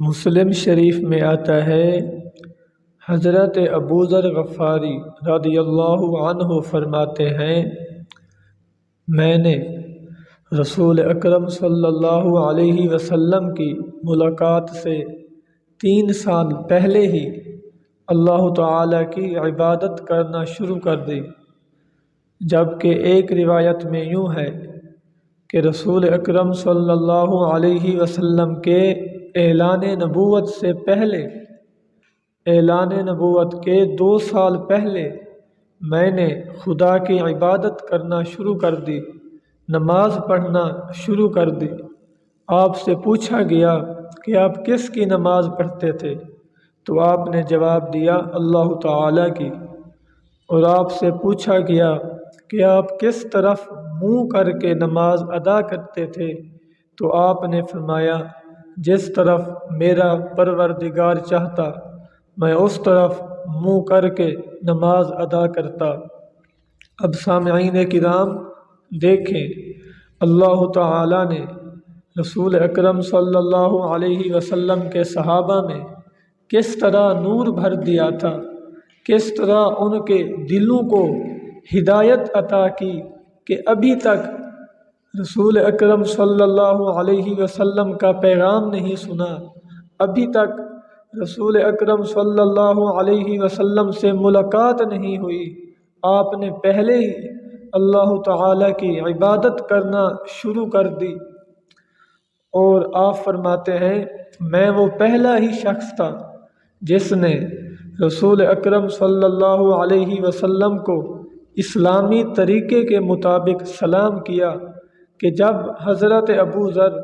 مسلم شریف میں آتا ہے، حضرت ابو ذر غفاری رضی اللہ عنہ فرماتے ہیں، میں نے رسول اکرم صلی اللہ علیہ وسلم کی ملاقات سے 3 سال پہلے ہی اللہ تعالیٰ کی عبادت کرنا شروع کر دی، جبکہ ایک روایت میں یوں ہے کہ رسول اکرم صلی اللہ علیہ وسلم کے اعلان نبوت سے پہلے، اعلان نبوت کے 2 سال پہلے میں نے خدا کی عبادت کرنا شروع کر دی، نماز پڑھنا شروع کر دی۔ آپ سے پوچھا گیا کہ آپ کس کی نماز پڑھتے تھے؟ تو آپ نے جواب دیا، اللہ تعالیٰ کی۔ اور آپ سے پوچھا گیا کہ آپ کس طرف منہ کر کے نماز ادا کرتے تھے؟ تو آپ نے فرمایا، جس طرف میرا پروردگار چاہتا میں اس طرف منہ کر کے نماز ادا کرتا۔ اب سامعین کرام دیکھیں، اللہ تعالیٰ نے رسول اکرم صلی اللہ علیہ وسلم کے صحابہ میں کس طرح نور بھر دیا تھا، کس طرح ان کے دلوں کو ہدایت عطا کی کہ ابھی تک رسول اکرم صلی اللہ علیہ وسلم کا پیغام نہیں سنا، ابھی تک رسول اکرم صلی اللہ علیہ وسلم سے ملاقات نہیں ہوئی۔ آپ نے پہلے ہی اللہ تعالیٰ کی عبادت کرنا شروع کر دی، اور آپ فرماتے ہیں، میں وہ پہلا ہی شخص تھا جس نے رسول اکرم صلی اللہ علیہ وسلم کو اسلامی طریقے کے مطابق سلام کیا کہ جب حضرت ابو ذر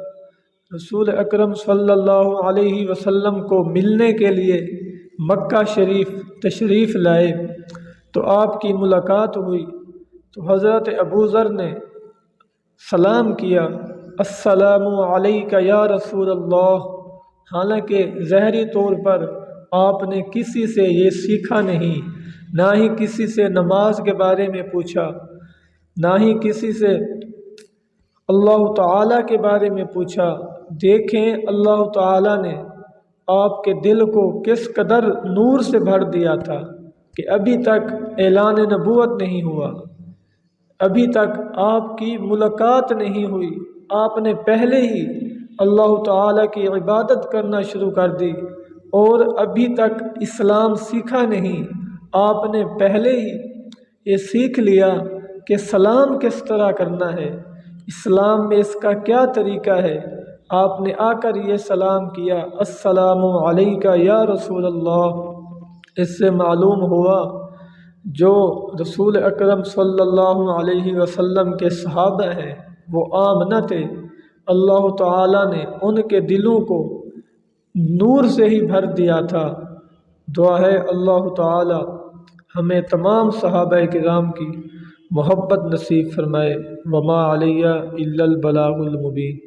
رسول اکرم صلی اللہ علیہ وسلم کو ملنے کے لیے مکہ شریف تشریف لائے تو آپ کی ملاقات ہوئی، تو حضرت ابو ذر نے سلام کیا، السلام علیک یا رسول اللہ۔ حالانکہ ظاہری طور پر آپ نے کسی سے یہ سیکھا نہیں، نہ ہی کسی سے نماز کے بارے میں پوچھا، نہ ہی کسی سے اللہ تعالیٰ کے بارے میں پوچھا۔ دیکھیں اللہ تعالیٰ نے آپ کے دل کو کس قدر نور سے بھر دیا تھا کہ ابھی تک اعلان نبوت نہیں ہوا، ابھی تک آپ کی ملاقات نہیں ہوئی، آپ نے پہلے ہی اللہ تعالیٰ کی عبادت کرنا شروع کر دی، اور ابھی تک اسلام سیکھا نہیں، آپ نے پہلے ہی یہ سیکھ لیا کہ سلام کس طرح کرنا ہے، اسلام میں اس کا کیا طریقہ ہے۔ آپ نے آ کر یہ سلام کیا، السلام علیک یا رسول اللہ۔ اس سے معلوم ہوا جو رسول اکرم صلی اللہ علیہ وسلم کے صحابہ ہیں وہ عام نہ تھے، اللہ تعالیٰ نے ان کے دلوں کو نور سے ہی بھر دیا تھا۔ دعا ہے اللہ تعالیٰ ہمیں تمام صحابہ کرام کی محبت نصیب فرمائے۔ وما علیہ الا البلاغ المبین۔